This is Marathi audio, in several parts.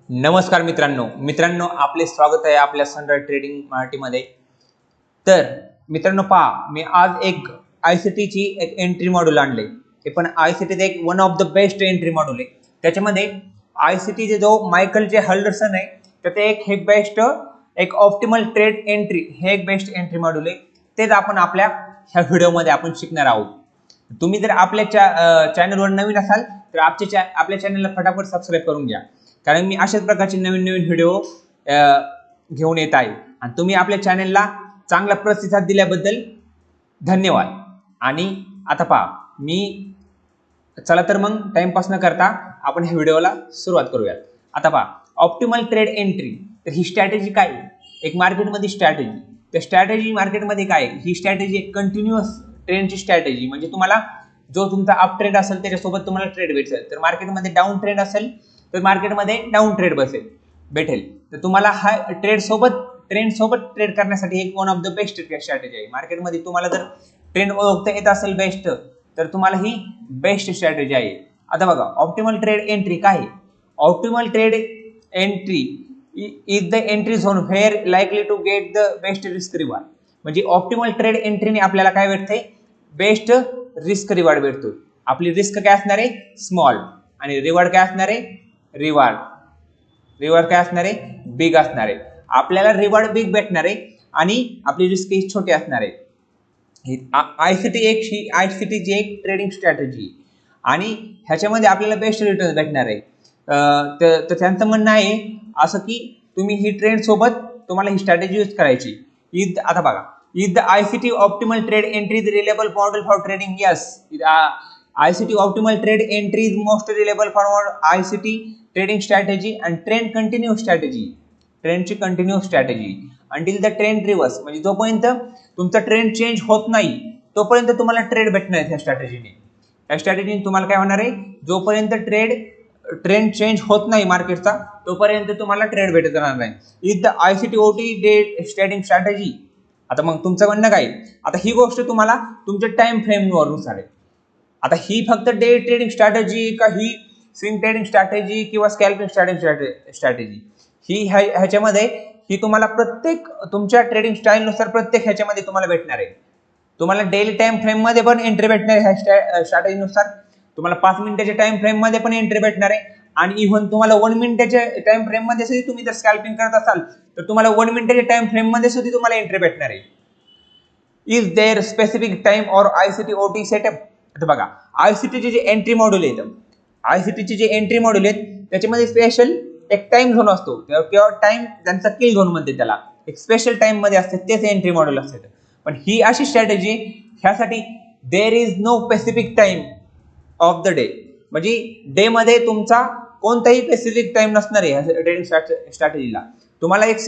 नमस्कार मित्रांनो आपले स्वागत आहे आपल्या सनराइज ट्रेडिंग मराठीमध्ये। तर मित्रांनो पहा, मी आज एक आयसीटी ची एक एंट्री मॉड्यूल आणले। हे पण आयसीटी एक one of the best entry module आहे। त्याच्यामध्ये आयसीटी चे जो मायकल जे हल्डरसन आहे तर ते एक हे बेस्ट एक ऑप्टिमल ट्रेड एंट्री हे एक बेस्ट एंट्री मॉड्यूल आहे। तेच आपण आपल्या ह्या व्हिडिओमध्ये आपण शिकणार आहोत। तुम्ही जर आपल्या चॅनलवर नवीन असाल तर आपल्या चॅनलला फटाफट सबस्क्राइब करून घ्या, कारण मी अशाच प्रकारचे नवीन व्हिडिओ घेऊन येत आहे आणि तुम्ही आपल्या चॅनलला चांगला प्रतिसाद दिल्याबद्दल धन्यवाद। आणि आता पहा, मी चला तर मग टाइमपास न करता आपण ह्या व्हिडिओला सुरुवात करूयात। आता पहा, ऑप्टिमल ट्रेड एंट्री तर ही स्ट्रॅटेजी काय आहे? एक मार्केटमध्ये स्ट्रॅटेजी, तर स्ट्रॅटेजी मार्केटमध्ये काय आहे? ही स्ट्रॅटेजी एक कंटिन्युअस ट्रेंडची स्ट्रॅटेजी, म्हणजे तुम्हाला जो तुमचा अप ट्रेंड असेल त्याच्यासोबत तुम्हाला ट्रेड भेटेल। तर मार्केटमध्ये डाऊन ट्रेंड असेल तर मार्केटमध्ये डाऊन ट्रेड भेटेल। तर तुम्हाला हा ट्रेंड सोबत ट्रेड करण्यासाठी एक one of the best strategy आहे। मार्केटमध्ये तुम्हाला जर ट्रेंड ओळखता येत असेल बेस्ट, तर तुम्हाला ही बेस्ट स्ट्रॅटेजी आहे। आता बघा, ऑप्टिमल ट्रेड एंट्री काय आहे? Optimal trade entry is the entry zone where likely to get the best risk reward. म्हणजे ऑप्टिमल ट्रेड एंट्रीने आपल्याला काय भेटते? बेस्ट रिस्क रिवॉर्ड भेटतो। आपली रिस्क काय असणार आहे? स्मॉल, आणि रिवॉर्ड काय असणार आहे? रिवॉर्ड काय असणार आहे? बिग असणार आहे। आपल्याला रिवॉर्ड बिग भेटणार आहे आणि आपली रिस्क ही छोटी असणार आहे। आयसीटी ची एक ट्रेडिंग स्ट्रॅटेजी आणि ह्याच्यामध्ये आपल्याला बेस्ट रिटर्न भेटणार आहे। तर त्यांचं म्हणणं आहे असं की तुम्ही ही ट्रेंड सोबत तुम्हाला ही स्ट्रॅटेजी यूज करायची। आता बघा, is the ICT optimal trade entry the reliable model for trading? Yes, ICT optimal trade entry is most reliable for ICT trading strategy and trend continue strategy. ट्रेंडची continue strategy until the trend reverse, म्हणजे जोपर्यंत तुमचा ट्रेंड चेंज होत नाही तोपर्यंत तुम्हाला ट्रेड भेटणार आहे। ह्या स्ट्रॅटेजीने तुम्हाला काय होणार आहे? जोपर्यंत ट्रेंड चेंज होत नाही मार्केटचा तोपर्यंत तुम्हाला ट्रेड भेटत राहणार नाही। Is the ICT OT trading strategy. आता मग तुमचं म्हणणं काय? आता ही गोष्ट तुम्हाला तुमच्या टाइम फ्रेमवर नुसार आहे। आता ही फक्त डे ट्रेडिंग स्ट्रॅटेजी का ही स्विंग ट्रेडिंग स्ट्रॅटेजी किंवा स्कॅल्पिंग स्ट्रॅटेजी ही ह्याच्यामध्ये ही तुम्हाला प्रत्येक तुमच्या ट्रेडिंग स्टाईल नुसार प्रत्येक ह्याच्यामध्ये तुम्हाला भेटणार आहे। तुम्हाला डेली टाइम फ्रेम मध्ये पण एंट्री भेटणार आहे ह्या स्ट्रॅटेजी नुसार, तुम्हाला 5 मिनिटाच्या टाइम फ्रेम मध्ये पण एंट्री भेटणार आहे, आणि इव्हन तुम्हाला 1 मिनिटाच्या टाइम फ्रेम मध्ये सुद्धा तुम्ही जर स्कॅल्पिंग करत असाल तर तुम्हाला 1 मिनिटाच्या टाइम फ्रेम मध्ये सुद्धा तुम्हाला एंट्री भेटणार आहे। इज देअर स्पेसिफिक टाइम और ICT OT सेटअप? आता बघा, आयसीटीचे जे एंट्री मॉड्यूल आहेत त्याच्यामध्ये स्पेशल एक टाइम झोन असतो किंवा टाइम त्यांचा किल झोन म्हणते, त्याला एक स्पेशल टाइम मध्ये असते, तेच एंट्री मॉड्यूल असते। पण ही अशी स्ट्रॅटेजी ह्यासाठी there is no specific time of the day, म्हणजे डे मध्ये तुमचा कोणताही स्पेसिफिक टाइम नसणार आहे ट्रेडिंग स्ट्रॅटेजीला। तुम्हाला एक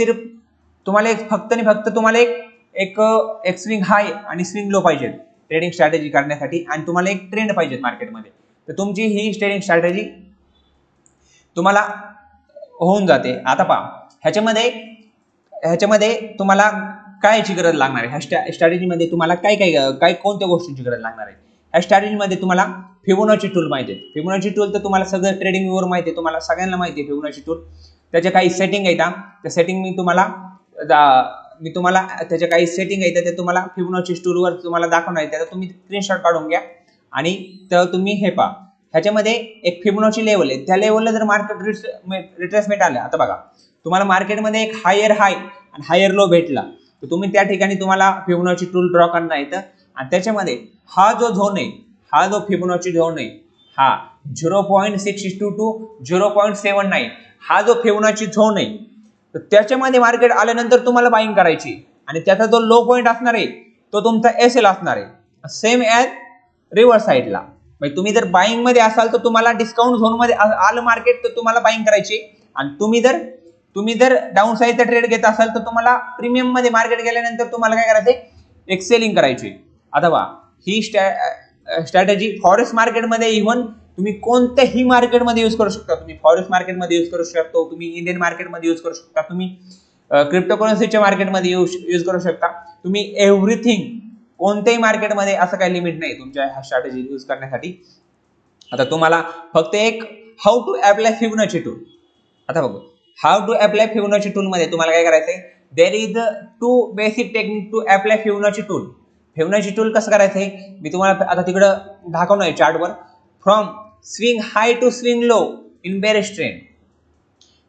स्विंग हाय आणि स्विंग लो पाहिजे ट्रेडिंग स्ट्रॅटेजी करण्यासाठी, आणि तुम्हाला एक ट्रेंड पाहिजे मार्केटमध्ये, तर तुमची ही ट्रेडिंग स्ट्रॅटेजी तुम्हाला होऊन जाते। आता पहा, ह्याच्यामध्ये तुम्हाला कायची गरज लागणार आहे? ह्या स्ट्रॅटेजीमध्ये तुम्हाला काय कोणत्या गोष्टींची गरज लागणार आहे? ह्या स्ट्रॅटेजीमध्ये तुम्हाला फिबोनाची टूल माहिती आहे। फिबोनाची टूल तर तुम्हाला सगळं ट्रेडिंग व्ह्यूवर माहिती आहे, तुम्हाला सगळ्यांना माहिती आहे फिबोनाची टूल। त्याच्या काही सेटिंग आहेत, त्या सेटिंग मी तुम्हाला त्याच्या काही सेटिंग आहेत ते तुम्हाला फिबोनाची टूलवर तुम्हाला दाखवणार आहे, त्याचा तुम्ही स्क्रीनशॉट काढून घ्या आणि तर तुम्ही हे पहा, ह्याच्यामध्ये एक फिबोनाची लेवल आहे, त्या लेवलला जर मार्केट रिट्रेसमेंट आलं, आता बघा तुम्हाला मार्केटमध्ये एक हायर हाय आणि हायर लो भेटला तर तुम्ही त्या ठिकाणी तुम्हाला फिबोनाची टूल ड्रॉ करणार आहे। आणि त्याच्यामध्ये हा जो झोन आहे, हा जो फिबोनाची झोन आहे, हा 0.6 to 0.79 हा जो फिबोनाची झोन आहे, तर त्याच्यामध्ये मार्केट आल्यानंतर तुम्हाला बाईंग करायची, आणि त्याचा जो लो पॉइंट असणार आहे तो तुमचा SL असणार आहे, सेम ॲज रिव्हर्स साईडला। म्हणजे तुम्ही जर बाईंग मध्ये असाल तर तुम्हाला डिस्काउंट झोन मध्ये आलं मार्केट तर तुम्हाला बाईंग करायची, आणि तुम्ही जर डाऊन साईडचा ट्रेड घेत असाल तर तुम्हाला प्रीमियम मध्ये मार्केट गेल्यानंतर तुम्हाला काय करायचंय? एक सेलिंग करायची। आता बघा, ही स्ट्रॅटेजी फॉरेक्स मार्केटमध्ये इव्हन तुम्ही कोणत्याही मार्केटमध्ये यूज करू शकता। तुम्ही फॉरेक्स मार्केटमध्ये यूज करू शकता, तुम्ही इंडियन मार्केटमध्ये यूज करू शकता, तुम्ही क्रिप्टोकरन्सीच्या मार्केटमध्ये यूज करू शकता, तुम्ही एव्हरीथिंग कोणत्याही मार्केटमध्ये असं काही लिमिट नाही तुमच्या ह्या स्ट्रॅटेजी यूज करण्यासाठी। आता तुम्हाला फक्त एक how to apply Fibonacci tool, आता बघू how to apply Fibonacci tool मध्ये तुम्हाला काय करायचंय, there is 2 basic technique to apply Fibonacci tool. Fibonacci tool कसं करायचंय मी तुम्हाला आता तिकडं दाखवणार आहे चार्टवर. From swing high to swing low in bearish trend.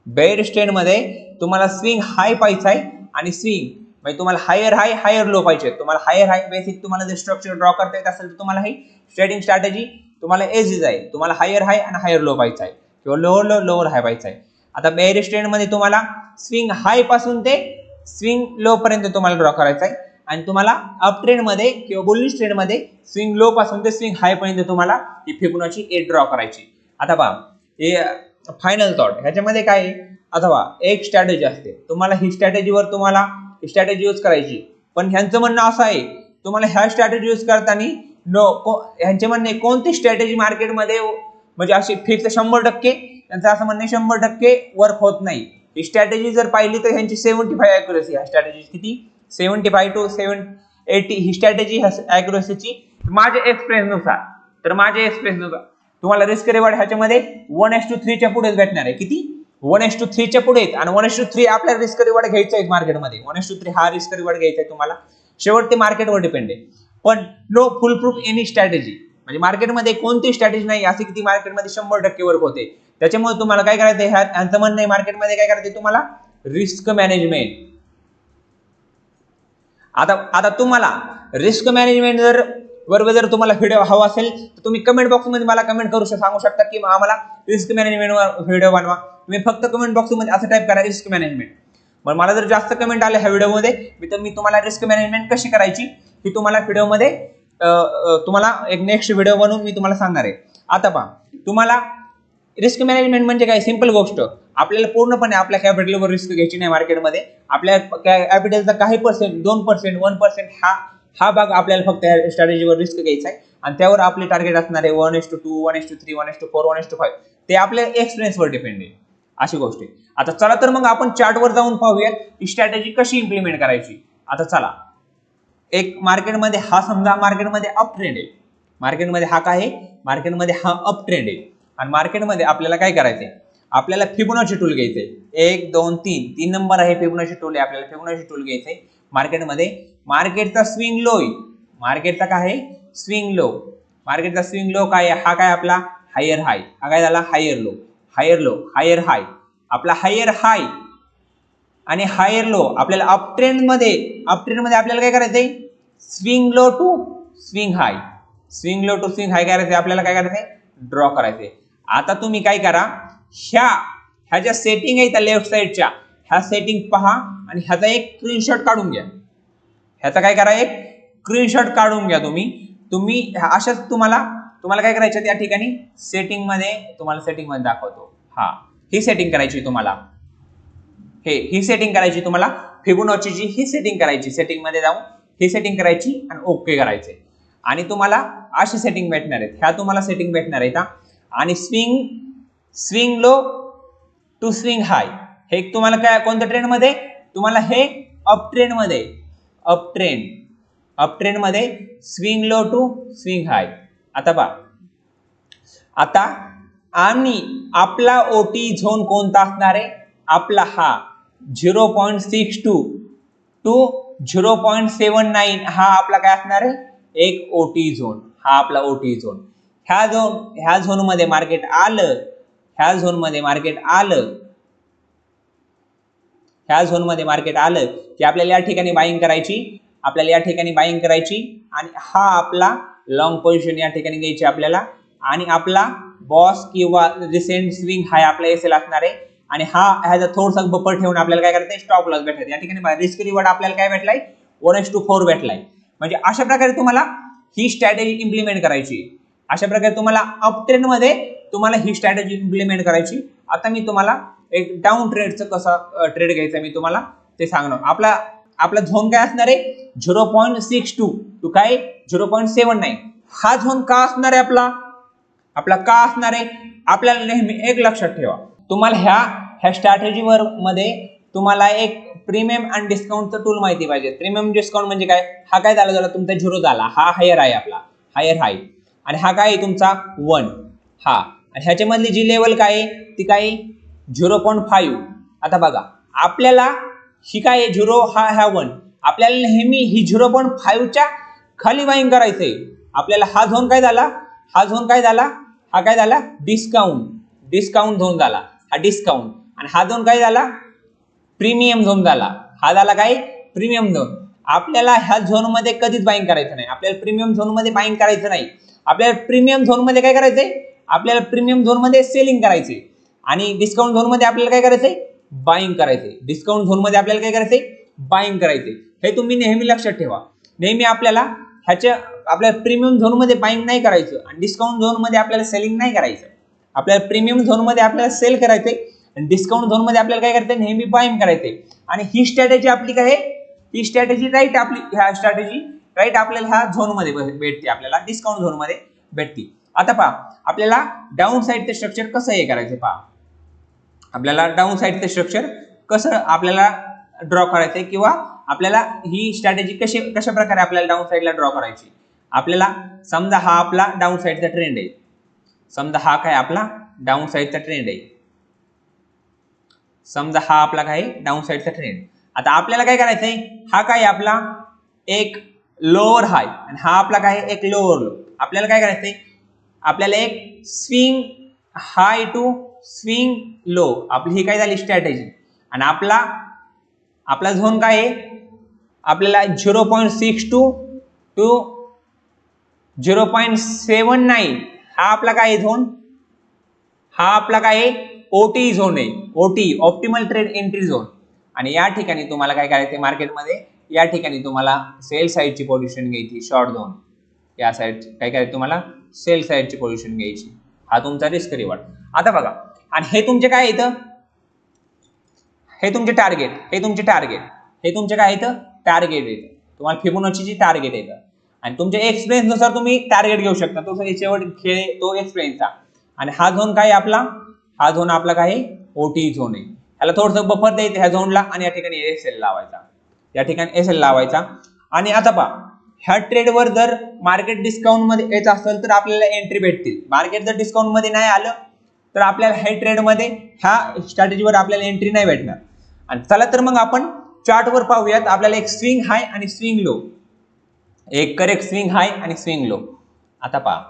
Bearish trend मध्ये तुम्हाला स्विंग हाय पाहिजे आहे आणि स्विंग म्हणजे तुम्हाला हायर हाय हायर लो पाहिजे. तुम्हाला हायर हाय बेसिक तुम्हाला जर स्ट्रक्चर ड्रॉ करता येत असेल तर तुम्हाला ही ट्रेडिंग स्ट्रॅटेजी तुम्हाला एज आहे. तुम्हाला हायर हाय आणि हायर लो पाहिजे आहे किंवा लोअर लो लोअर हाय पाहिजे आहे. आता बेअरिश ट्रेंड मध्ये तुम्हाला स्विंग हाय पासून ते स्विंग लो पर्यंत तुम्हाला ड्रॉ करायचा आहे आणि तुम्हाला अप ट्रेंड मध्ये किंवा बुलिश ट्रेंड मध्ये स्विंग लो पासून ते स्विंग हाय पर्यंत तुम्हाला ही फिबोनाची एज ड्रॉ करायची. आता पहा हे फायनल थॉट ह्याच्यामध्ये काय आहे, अथवा एक स्ट्रॅटेजी असते तुम्हाला ही स्ट्रॅटेजीवर तुम्हाला ही स्ट्रॅटेजी यूज करायची. पण ह्यांचं म्हणणं असं आहे तुम्हाला ह्या स्ट्रॅटेजी यूज करताना ह्यांचे म्हणणे कोणती स्ट्रॅटेजी मार्केटमध्ये म्हणजे अशी फिक्स 100% त्यांचं असं म्हणणे 100% वर्क होत नाही. ही स्ट्रॅटेजी जर पाहिली तर ह्यांची 75 ॲक्युरसी. ह्या स्ट्रॅटेजी किती 75 to 80 ही स्ट्रॅटेजी ॲक्युरसीची माझ्या एक्सपिरियन्स नुसार तुम्हाला रिस्क रिवॉर्ड ह्याच्यामध्ये 1:3 च्या पुढेच भेटणार आहे. किती 1:3 च्या पुढे आणि 1:3 आपल्याला रिस्क रिवॉर्ड घ्यायचा आहे मार्केटमध्ये. 1:3 हा रिस्क रिवॉर्ड घ्यायचा आहे तुम्हाला. शेवट ते मार्केटवर डिपेंड आहे. पण no full proof any strategy म्हणजे मार्केटमध्ये कोणती स्ट्रॅटेजी नाही अशी की ती मार्केटमध्ये 100% वर्क होते. त्याच्यामुळे तुम्हाला काय करायचं आहे ह्यांचं म्हणणं आहे मार्केटमध्ये काय करायचं तुम्हाला रिस्क मॅनेजमेंट. आता तुम्हाला रिस्क मॅनेजमेंट जर बरोबर जर तुम्हाला व्हिडिओ हवा असेल तर तुम्ही कमेंट बॉक्समध्ये मला कमेंट करू सांगू शकता की आम्हाला रिस्क मॅनेजमेंटवर व्हिडिओ बनवा. तुम्ही फक्त कमेंट बॉक्समध्ये असं टाईप करा रिस्क मॅनेजमेंट. मग मला जर जास्त कमेंट आले ह्या व्हिडिओमध्ये मी तुम्हाला रिस्क मॅनेजमेंट कशी करायची ही तुम्हाला व्हिडिओमध्ये तुम्हाला एक नेक्स्ट व्हिडिओ बनवून मी तुम्हाला सांगणार आहे. आता पहा तुम्हाला रिस्क मॅनेजमेंट म्हणजे काय सिंपल गोष्ट. आपल्याला पूर्णपणे आपल्या कॅपिटलवर रिस्क घ्यायची नाही मार्केटमध्ये. आपल्या कॅपिटलचा काही पर्सेंट 2% 1% हा भाग आपल्याला फक्त स्ट्रॅटेजीवर रिस्क घ्यायचा आहे आणि त्यावर आपले टार्गेट असणार आहे 1:2 1:3 1:4 1:5. ते आपल्या एक्सपिरियन्सवर डिपेंड आहे अशी गोष्ट आहे. आता चला तर मग आपण चार्टवर जाऊन पाहूयात ही स्ट्रॅटेजी कशी इम्प्लिमेंट करायची. आता चला एक मार्केटमध्ये हा समजा मार्केटमध्ये अप ट्रेंड आहे. मार्केटमध्ये हा काय आहे मार्केटमध्ये हा अप ट्रेंड आहे आणि मार्केटमध्ये आपल्याला काय करायचंय आपल्याला फिबोनाची टूल घ्यायचंय. 1 2 3 नंबर आहे फिबोनाची टूल आहे. आपल्याला फिबोनाची टूल घ्यायचंय मार्केटमध्ये. मार्केटचा स्विंग लो आहे. मार्केटचा काय आहे स्विंग लो. मार्केटचा स्विंग लो काय आहे हा काय आपला हायर हाय. हा काय झाला higher low higher low higher high. आपला हायर हाय आणि हायर लो आपल्याला अप ट्रेंड मध्ये आपल्याला काय करायचंय swing low to swing high. Swing low to swing high करायचंय आपल्याला काय करायचंय ड्रॉ करायचंय. आता तुम्ही काय करा ह्या ज्या सेटिंग आहे त्या लेफ्ट साईडच्या ह्या सेटिंग पहा आणि ह्याचा एक स्क्रीनशॉट काढून घ्या. ह्याचा काय करा एक स्क्रीनशॉट काढून घ्या. तुम्ही अशाच तुम्हाला काय करायचं त्या ठिकाणी सेटिंग मध्ये दाखवतो. हा ही सेटिंग करायची तुम्हाला. ही सेटिंग करायची तुम्हाला फिबोनाचीची ही सेटिंग करायची. सेटिंग मध्ये जाऊन ही सेटिंग करायची आणि ओके करायचे आणि तुम्हाला अशी सेटिंग भेटणार आहेत. ह्या तुम्हाला सेटिंग भेटणार आहेत आणि स्विंग लो टू स्विंग हाय हे तुम्हाला काय कोणत्या ट्रेंड मध्ये तुम्हाला हे अप ट्रेंड मध्ये स्विंग लो टू स्विंग हाय. आता पहा आता आणि आपला ओटी झोन कोणता असणार आहे आपला हा 0.62 टू 0.79 हा आपला काय असणार आहे एक ओटी झोन. हा आपला ओटी झोन. ह्या झोन मध्ये मार्केट आलं की आपल्याला या ठिकाणी बाईंग करायची आणि हा आपला लॉंग पोझिशन या ठिकाणी घ्यायची आपल्याला आणि आपला बॉस किंवा रिसेंट स्विंग हाय आपला एसएल असणार आहे आणि ह्याचा थोडासा बफर ठेवून आपल्याला काय करायचं स्टॉप लॉस भेटायचं. या ठिकाणी रिस्क रिवॉर्ड आपल्याला काय भेटलाय 1:4 भेटलाय. म्हणजे अशा प्रकारे तुम्हाला ही स्ट्रॅटेजी इम्प्लिमेंट करायची. अशा प्रकारे तुम्हाला अप ट्रेंड मध्ये तुम्हाला ही स्ट्रॅटेजी इम्प्लिमेंट करायची. आता मी तुम्हाला एक डाऊन ट्रेडचं कसं ट्रेड घ्यायचं मी तुम्हाला ते सांगणार. आपला झोन काय असणार आहे 0.62 टू काय 0.79. हा झोन का असणार आहे आपला का असणार आहे आपल्याला नेहमी एक लक्षात ठेवा. तुम्हाला ह्या स्ट्रॅटेजीवर मध्ये तुम्हाला एक प्रीमियम आणि डिस्काउंटचं टूल माहिती पाहिजे. प्रीमियम डिस्काउंट म्हणजे काय हा काय झाला तुमचा 0 झाला. हा हायर आहे आपला हायर हाय आणि हा काय तुमचा 1 हा आणि ह्याच्यामधली जी लेवल काय ती काय 0.5. आता बघा आपल्याला ही काय 0 हा 1, आपल्याला नेहमी ही 0.5च्या खाली बाईंग करायचंय. आपल्याला हा झोन काय झाला, हा काय झाला डिस्काउंट झोन झाला, हा डिस्काउंट. आणि हा झोन काय झाला, प्रीमियम झोन झाला. हा झाला काय, प्रीमियम झोन. आपल्याला ह्या झोन मध्ये कधीच बाईंग करायचं नाही. आपल्याला प्रीमियम झोन मध्ये बाईंग करायचं नाही. आपल्याला प्रीमियम झोन मध्ये काय करायचंय, आपल्याला प्रीमियम झोन मध्ये सेलिंग करायचंय. आणि डिस्काउंट झोन मध्ये आपल्याला काय करायचंय, बाईंग करायचंय. डिस्काउंट झोन मध्ये आपल्याला काय करायचंय, बाईंग करायचंय. हे तुम्ही नेहमी लक्षात ठेवा. नेहमी आपल्याला आपल्याला प्रीमियम झोन मध्ये बाईंग नाही करायचं आणि डिस्काउंट झोन मध्ये आपल्याला सेलिंग नाही करायचं. आपल्याला प्रीमियम झोन मध्ये आपल्याला सेल करायचंय आणि डिस्काउंट झोन मध्ये आपल्याला काय करायचंय, नेहमी बाईंग करायचंय. आणि ही स्ट्रॅटेजी आपली काय आहे, ही स्ट्रॅटेजी राईट आपल्याला ह्या झोन मध्ये भेटते, आपल्याला डिस्काउंट झोन मध्ये भेटते. आता पहा आपल्याला डाऊन साइडचे स्ट्रक्चर कसं हे करायचं, पहा आपल्याला डाऊन साइडचे स्ट्रक्चर कसं आपल्याला ड्रॉ करायचंय किंवा आपल्याला ही स्ट्रॅटेजी कशा प्रकारे आपल्याला डाऊन साइडला ड्रॉ करायची. आपल्याला समजा हा आपला डाऊन साइडचा ट्रेंड आहे. समजा हा काय आपला डाऊन साइडचा ट्रेंड आहे. समजा हा आपला काय डाऊन साइडचा ट्रेंड. आता आपल्याला काय करायचंय, हा काय आपला एक लोअर हाय आणि हा आपला काय एक लोअर लो. आपल्याला काय करायचंय, आपल्याला एक swing high to swing low, आपली ही काय झाली स्ट्रॅटेजी. आणि आपला झोन काय आहे, आपल्याला 0.62 टू 0.79 हा आपला काय झोन, हा आपला काय ओटी झोन आहे. ओटी ऑप्टिमल ट्रेड एंट्री झोन. आणि या ठिकाणी तुम्हाला काय करायचंय मार्केटमध्ये, या ठिकाणी तुम्हाला सेल साइडची पोझिशन घ्यायची, शॉर्ट झोन. या साइड काय करायचं तुम्हाला, सेल साइडची पोझिशन घ्यायची. हा तुमचा रिस्क रिवॉर्ड. आता बघा आणि हे तुमचे काय येतं, हे तुमचे टार्गेट, हे तुमचे काय येतं, टार्गेट येतं. तुम्हाला फिबोनाचीची टार्गेट येतं आणि तुमच्या एक्सपिरियन्स नुसार तुम्ही टार्गेट घेऊ शकता. तो शेवट खेळ तो एक्सपिरियन्सचा. आणि हा झोन काय आपला, हा झोन आपला काय ओटी झोन आहे. ह्याला थोडंसं बफर द्यायचं ह्या झोनला आणि या ठिकाणी एसएल लावायचा, या ठिकाणी एसएल लावायचा. आणि आता पहा ह्या ट्रेडवर जर मार्केट डिस्काउंट मध्ये येत असेल तर आपल्याला एंट्री भेटतील. मार्केट जर डिस्काउंट मध्ये नाही आलं तर आपल्याला हे ट्रेड मध्ये ह्या स्ट्रॅटेजीवर आपल्याला एंट्री नाही भेटणार. आणि चला तर मग आपण चार्टवर पाहूयात. आपल्याला एक स्विंग हाय आणि स्विंग लो, एक करेक्ट स्विंग हाय आणि स्विंग लो. आता पहा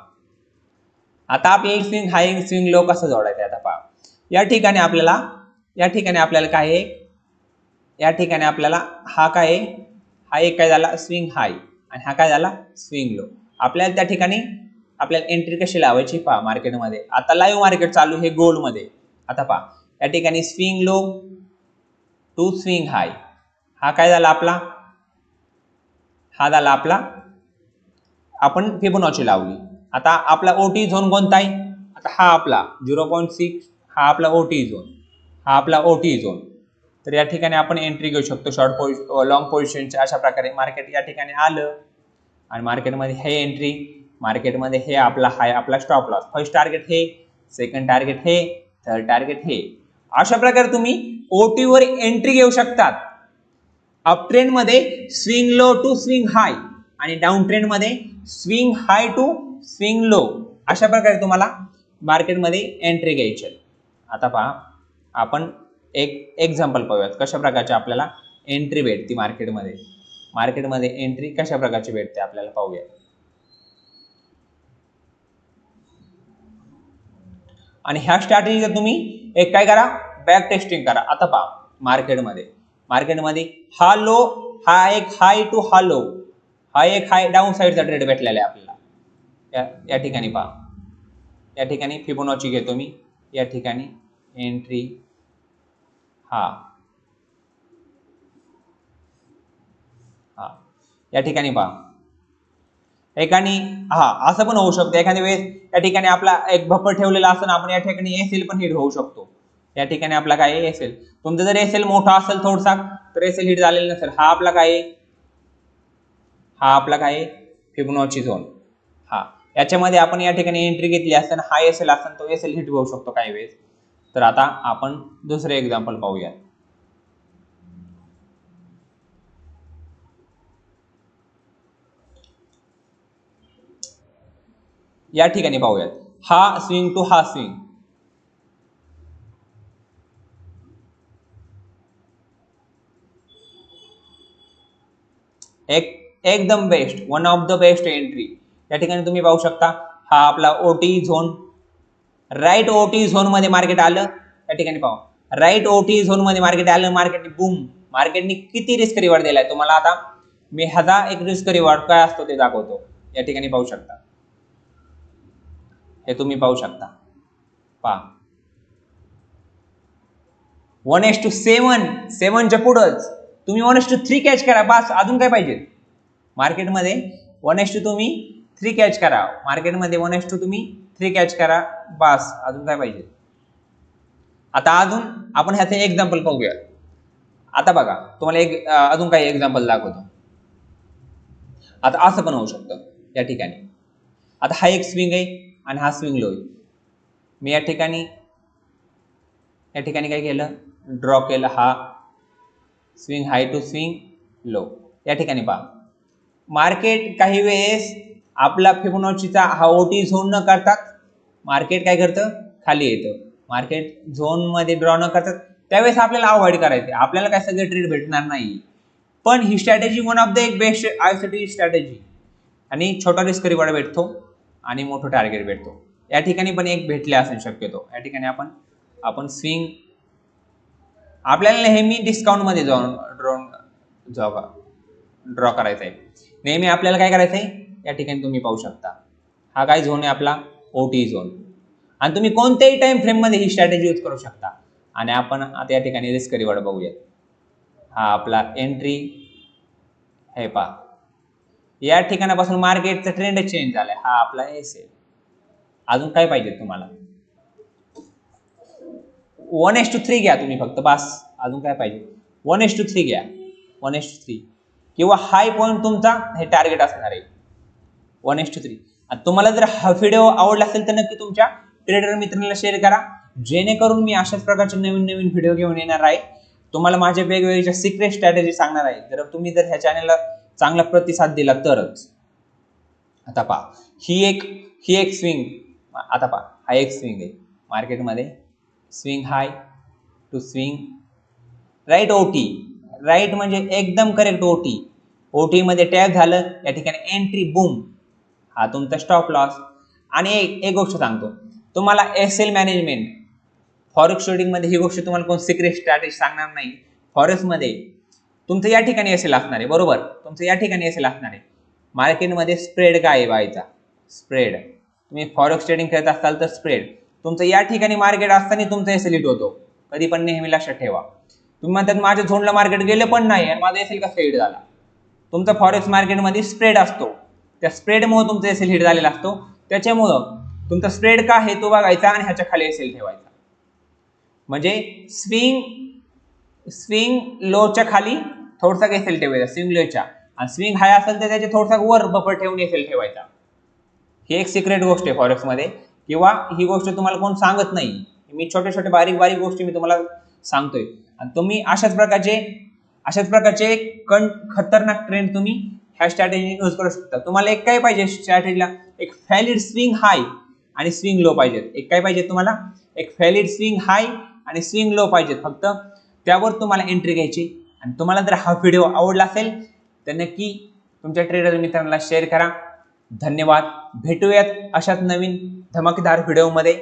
आता आपल्याला स्विंग हाय आणि स्विंग लो कसं जोडायचं. आता पहा या ठिकाणी आपल्याला काय आहे, या ठिकाणी आपल्याला हा काय आहे, हा एक काय झाला स्विंग हाय आणि हा काय झाला स्विंग लो. आपल्याला त्या ठिकाणी आपल्याला एंट्री कशी लावायची पहा मार्केटमध्ये. आता लाईव्ह मार्केट चालू हे गोल्ड मध्ये. आता पहा या ठिकाणी स्विंग लो टू स्विंग हाय, हा काय झाला आपला, हा झाला आपला आपण फिबोनाची लावली. आता आपला ओटी झोन कोणता आहे, आता हा आपला 0.6 हा आपला ओटी झोन, हा आपला ओटी झोन. तर या ठिकाणी आपण एंट्री घेऊ शकतो लॉंग पोझिशनच्या. अशा प्रकारे मार्केट या ठिकाणी आलं आणि मार्केटमध्ये हे एंट्री, मार्केटमध्ये हे आपला हाय, आपला स्टॉप लॉस. फर्स्ट टार्गेट हे, सेकंड टार्गेट हे, थर्ड टार्गेट हे. अशा प्रकारे तुम्ही ओटी वर एंट्री घेऊ शकतात. अप ट्रेंड मध्ये swing low to swing high आणि डाऊन ट्रेंड मध्ये swing high to swing low. अशा प्रकारे तुम्हाला मार्केटमध्ये एंट्री घ्यायची. आता पहा आपण एक एक्झाम्पल पाहूयात कशा प्रकारची आपल्याला एंट्री भेटते मार्केटमध्ये. मार्केटमध्ये एंट्री कशा प्रकारची भेटते आपल्याला पाहूया. आणि ह्या स्ट्रॅटेजीचा तुम्ही एक काय करा, बॅक टेस्टिंग करा. आता पहा मार्केटमध्ये हा लो, हा एक हाय टू हा लो, हा एक हाय डाऊन साइडचा ट्रेड भेटलेला आहे आपल्याला. या ठिकाणी पहा, या ठिकाणी फिबोनाची घेतो मी. या ठिकाणी एंट्री हा या ठिकाणी पहा. एकाने असं पण होऊ शकतं एखाद्या वेळेस या ठिकाणी आपला एक बफर ठेवलेला असताना आपण या ठिकाणी एसएल पण हिट होऊ शकतो. या ठिकाणी आपला काय एसएल, तुमचा जर एसएल मोठा असेल थोडासा तर एसएल हिट झालेला नसेल. हा आपला काय फिबोनाची झोन. याच्यामध्ये आपण या ठिकाणी एंट्री घेतली असताना हा एसएल असताना तो एसएल हिट होऊ शकतो काही वेळेस. तर आता आपण दुसरे एक्झाम्पल पाहूया. या ठिकाणी पाहूयात हा स्विंग टू हा स्विंग, एकदम best, one of the best entry. या ठिकाणी तुम्ही पाहू शकता हा आपला ओटी झोन, राईट ओटी झोन मध्ये मार्केट आलं. या ठिकाणी पाहू राईट ओटी झोन मध्ये मार्केट आलं, मार्केटने बूम, मार्केटने किती रिस्क रिवॉर्ड दिलाय तुम्हाला. आता मी ह्याचा एक रिस्क रिवॉर्ड काय असतो ते दाखवतो. या ठिकाणी पाहू शकता, हे तुम्ही पाहू शकता, पहा 1:7, 7च्या पुढंच तुम्ही 1:3 कॅच करा बस, अजून काय पाहिजे मार्केटमध्ये. 1:3 तुम्ही 3 कॅच करा मार्केटमध्ये, 1:2 तुम्ही 3 कॅच करा बस, अजून काय पाहिजे. आता अजून आपण ह्याचं एक्झाम्पल पाहूया. आता बघा तुम्हाला एक अजून काही एक्झाम्पल दाखवतो. आता असं पण होऊ शकतं या ठिकाणी. आता हा एक स्विंग आहे आणि हा स्विंग लो आहे. मी या ठिकाणी काय केलं, ड्रॉ केलं हा swing high to swing low. या ठिकाणी पहा मार्केट काही वेळेस आपला फिबोनाचीचा हा ओटी झोन न करतात मार्केट काय करतं, खाली येतं. मार्केट झोन मध्ये ड्रॉ न करतात त्यावेळेस आपल्याला अवॉइड करायचे, आपल्याला काय सगळे ट्रेड भेटणार नाही. पण ही स्ट्रॅटेजी वन ऑफ द एक बेस्ट आयसाठी स्ट्रॅटेजी, आणि छोटा रिस्क रिवॉर्ड भेटतो आणि मोठं टार्गेट भेटतो. या ठिकाणी पण एक भेटले असेल शक्यतो. या ठिकाणी आपण स्विंग आपल्याला नेहमी डिस्काउंट मध्ये ड्रॉ करायचा आहे. नेहमी आपल्याला काय करायचं आहे, या ठिकाणी तुम्ही पाहू शकता हा काय झोन आहे आपला, ओटी झोन. आणि तुम्ही कोणत्याही टाइम फ्रेम मध्ये ही स्ट्रॅटेजी यूज करू शकता. आणि आपण आता या ठिकाणी रिस्क रिवॉर्ड बघूया. हा आपला एंट्री हे पहा, या ठिकाणापासून मार्केटचा ट्रेंड चेंज झालाय. हा आपला एस आहे. अजून काय पाहिजे तुम्हाला, 1:3 घ्या तुम्ही फक्त बस, अजून काय पाहिजे. 1:3 घ्या, 1:3 किंवा हाय पॉईंट तुमचा हे टार्गेट असणार आहे 1:3. आणि तुम्हाला जर हा व्हिडिओ आवडला असेल तर नक्की तुमच्या ट्रेडर मित्रांना शेअर करा, जेणेकरून मी अशाच प्रकारचे नवीन नवीन व्हिडिओ घेऊन येणार आहे. तुम्हाला माझे वेगवेगळ्या सिक्रेट स्ट्रॅटेजी सांगणार आहे. जर तुम्ही जर ह्या चॅनलला चांगला प्रतिसाद दिला तरच. आता पहा ही एक स्विंग, आता पहा हा एक स्विंग आहे मार्केटमध्ये, swing high to swing right OT, right म्हणजे एकदम करेक्ट ओटी. ओटी मध्ये टॅप झालं, या ठिकाणी एंट्री बूम, हा तुमचा स्टॉप लॉस. आणि एक गोष्ट सांगतो तुम्हाला, एसएल मॅनेजमेंट फॉरेक्स ट्रेडिंग मध्ये ही गोष्ट तुम्हाला कोण सिक्रेट स्ट्रॅटेजी सांगणार नाही. फॉरेक्स मध्ये तुमचं या ठिकाणी एसएल असणार आहे, बरोबर, तुमचं या ठिकाणी एसएल असणार आहे. मार्केटमध्ये स्प्रेड काय आहे व्हायचा, स्प्रेड. तुम्ही फॉरेक्स ट्रेडिंग करत असाल तर स्प्रेड तुमचं या ठिकाणी मार्केट असताना तुमचा एसएल हिट होतो. कधी पण नेहमी लक्षात ठेवा. तुम्ही म्हणतात माझ्या झोनला मार्केट गेले पण नाही आणि माझा एसएल कसा हिट झाला. तुमचा फॉरेक्स मार्केटमध्ये स्प्रेड असतो, त्या स्प्रेडमुळे तुमचा एसएल हिट झालेला असतो. त्याच्यामुळं तुमचा स्प्रेड का आहे तो बघायचा आणि ह्याच्या खाली एसएल ठेवायचा. म्हणजे स्विंग लोच्या खाली थोडासा एसएल ठेवायचा स्विंग लोच्या, आणि स्विंग हाय असेल तर त्याच्या थोडासा वर बफर ठेवून एसएल ठेवायचा. ही एक सिक्रेट गोष्ट आहे फॉरेक्स मध्ये, किंवा ही गोष्ट तुम्हाला कोण सांगत नाही. मी छोटे बारीक गोष्टी मी तुम्हाला सांगतोय. आणि तुम्ही अशाच प्रकारचे खतरनाक ट्रेंड तुम्ही ह्या स्ट्रॅटेजी यूज करू शकता. तुम्हाला एक काय पाहिजे स्ट्रॅटेजीला, एक व्हॅलिड स्विंग हाय आणि स्विंग लो पाहिजेत. एक काय पाहिजे तुम्हाला, एक व्हॅलिड स्विंग हाय आणि स्विंग लो पाहिजेत. फक्त त्यावर तुम्हाला एंट्री घ्यायची. आणि तुम्हाला जर हा व्हिडिओ आवडला असेल तर नक्की तुमच्या ट्रेडर मित्रांना शेअर करा. धन्यवाद. भेटूयात अशाच नवीन धमाकेदार व्हिडिओमध्ये.